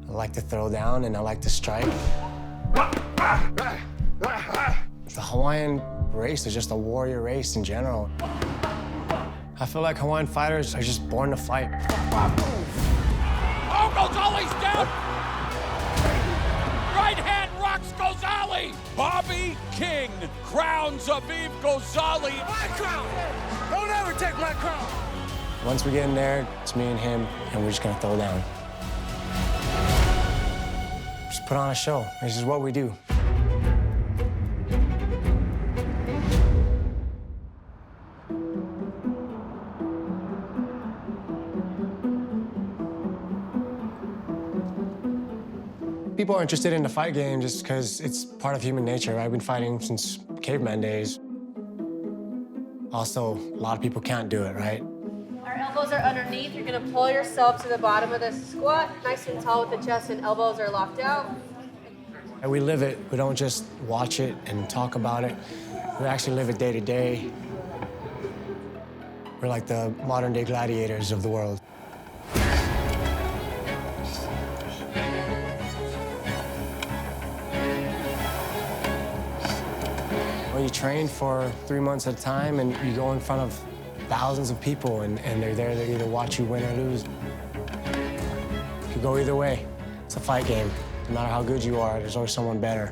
I like to throw down and I like to strike. The Hawaiian race is just a warrior race in general. I feel like Hawaiian fighters are just born to fight. Oh, Gonzalez down! Right hand rocks Gonzalez! Bobby King crowns Aviv Gonzalez. My crown! Don't ever take my crown! Once we get in there, it's me and him, and we're just gonna throw down. Just put on a show. This is what we do. People are interested in the fight game just because it's part of human nature. I've been fighting since caveman days. Also, a lot of people can't do it, right? Our elbows are underneath. You're gonna pull yourself to the bottom of the squat, nice and tall with the chest and elbows are locked out. And we live it. We don't just watch it and talk about it. We actually live it day to day. We're like the modern day gladiators of the world. Well, you train for 3 months at a time and you go in front of thousands of people and they're there to either watch you win or lose. It could go either way. It's a fight game. No matter how good you are, there's always someone better.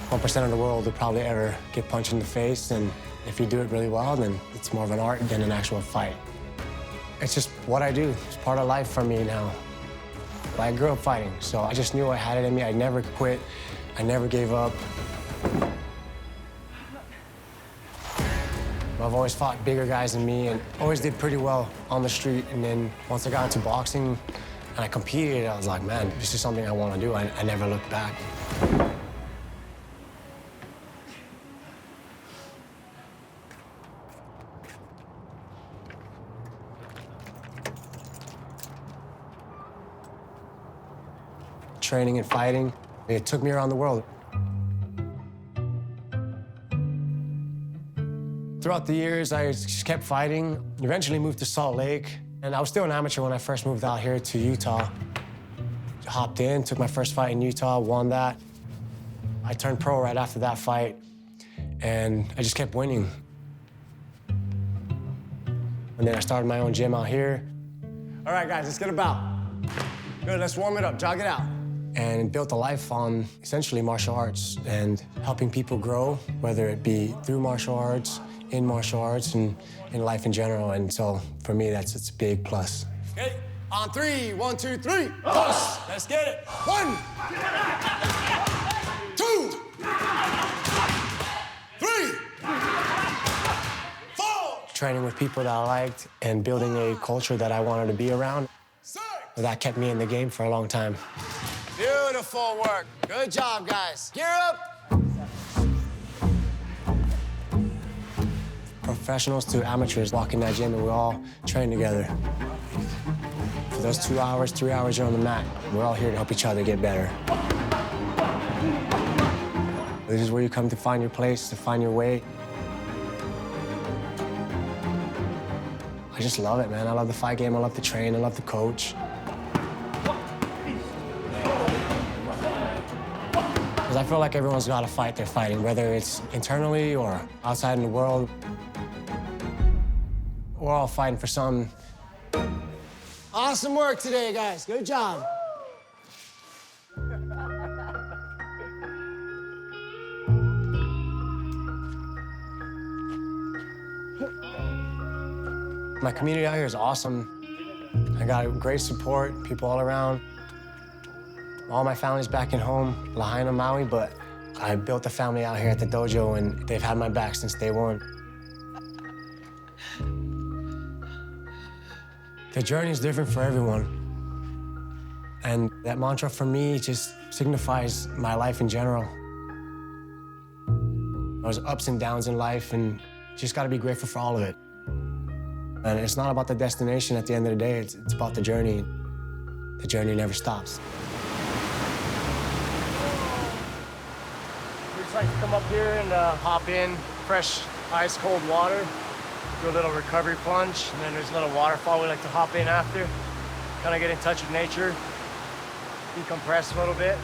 1% of the world will probably ever get punched in the face, and if you do it really well, then it's more of an art than an actual fight. It's just what I do. It's part of life for me now. I grew up fighting, so I just knew I had it in me. I never quit. I never gave up. I've always fought bigger guys than me and always did pretty well on the street. And then once I got into boxing and I competed, I was like, man, this is something I want to do. I never looked back. Training and fighting, it took me around the world. Throughout the years, I just kept fighting, eventually moved to Salt Lake, and I was still an amateur when I first moved out here to Utah. Hopped in, took my first fight in Utah, won that. I turned pro right after that fight, and I just kept winning. And then I started my own gym out here. All right, guys, let's get about. Good, let's warm it up, jog it out. And built a life on essentially martial arts and helping people grow, whether it be through martial arts, in martial arts, and in life in general. And so for me, it's a big plus. Okay, on three, 1, 2, 3. Dos. Let's get it. 1, 2, 3, 4. Training with people that I liked and building a culture that I wanted to be around. That kept me in the game for a long time. Beautiful work. Good job, guys. Gear up. Professionals to amateurs walk in that gym and we all train together. For those 2 hours, 3 hours you're on the mat, we're all here to help each other get better. This is where you come to find your place, to find your way. I just love it, man. I love the fight game, I love the train, I love the coach. Because I feel like everyone's got a fight they're fighting, whether it's internally or outside in the world. We're all fighting for something. Awesome work today, guys. Good job. My community out here is awesome. I got great support, people all around. All my family's back in home, Lahaina, Maui, but I built a family out here at the dojo, and they've had my back since day one. The journey is different for everyone. And that mantra for me just signifies my life in general. There's ups and downs in life, and you just gotta be grateful for all of it. And it's not about the destination at the end of the day, it's about the journey. The journey never stops. We just like to come up here and hop in fresh, ice cold water. do a little recovery plunge, and then there's a little waterfall we like to hop in after. Kind of get in touch with nature, decompress a little bit.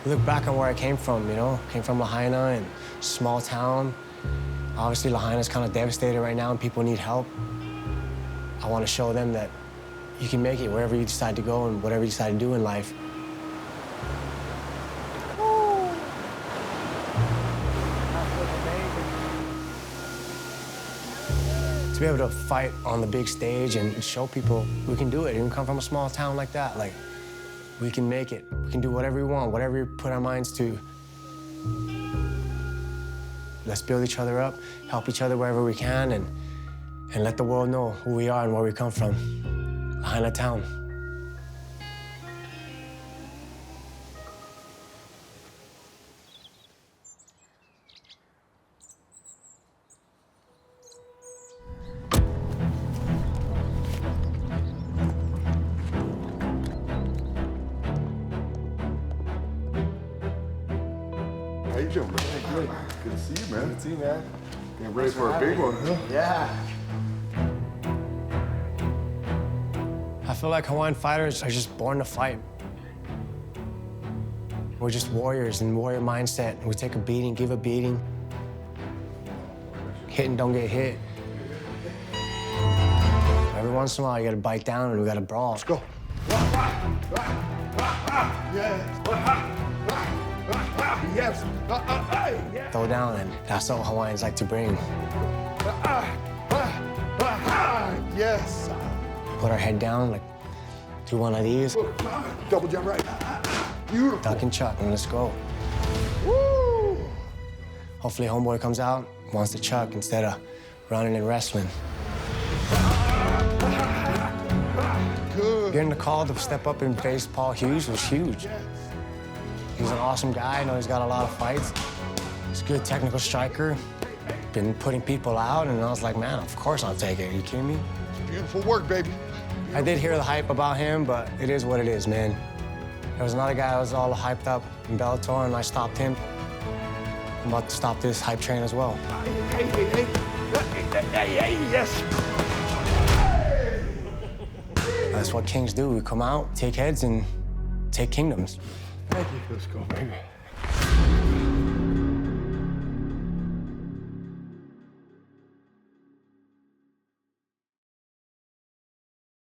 Look back on where I came from, you know? Came from Lahaina, and small town. Obviously, Lahaina's kind of devastated right now and people need help. I want to show them that you can make it wherever you decide to go and whatever you decide to do in life. To be able to fight on the big stage and show people we can do it. You can come from a small town like that. Like, we can make it. We can do whatever we want, whatever we put our minds to. Let's build each other up, help each other wherever we can, and let the world know who we are and where we come from. Lahaina town. How you doing, man? Good. Good to see you, man. Good to see you, man. Getting ready for a big one, huh? Yeah. I feel like Hawaiian fighters are just born to fight. We're just warriors and warrior mindset. We take a beating, give a beating. Hit and don't get hit. Every once in a while, you gotta bite down and we gotta brawl. Let's go. Yes. Yes. Throw down, and that's what Hawaiians like to bring. Yes. Put our head down, like, do one of these. Double jump right. Beautiful. Duck and chuck, and let's go. Woo! Hopefully homeboy comes out, wants to chuck instead of running and wrestling. Good. Getting the call to step up and face Paul Hughes was huge. He's an awesome guy. I know he's got a lot of fights. He's a good technical striker. Been putting people out, and I was like, man, of course I'll take it. Are you kidding me? Beautiful work, baby. I did hear the hype about him, but it is what it is, man. There was another guy that was all hyped up in Bellator, and I stopped him. I'm about to stop this hype train as well. Hey, yes. That's what kings do. We come out, take heads, and take kingdoms. Thank you. Let's go, baby.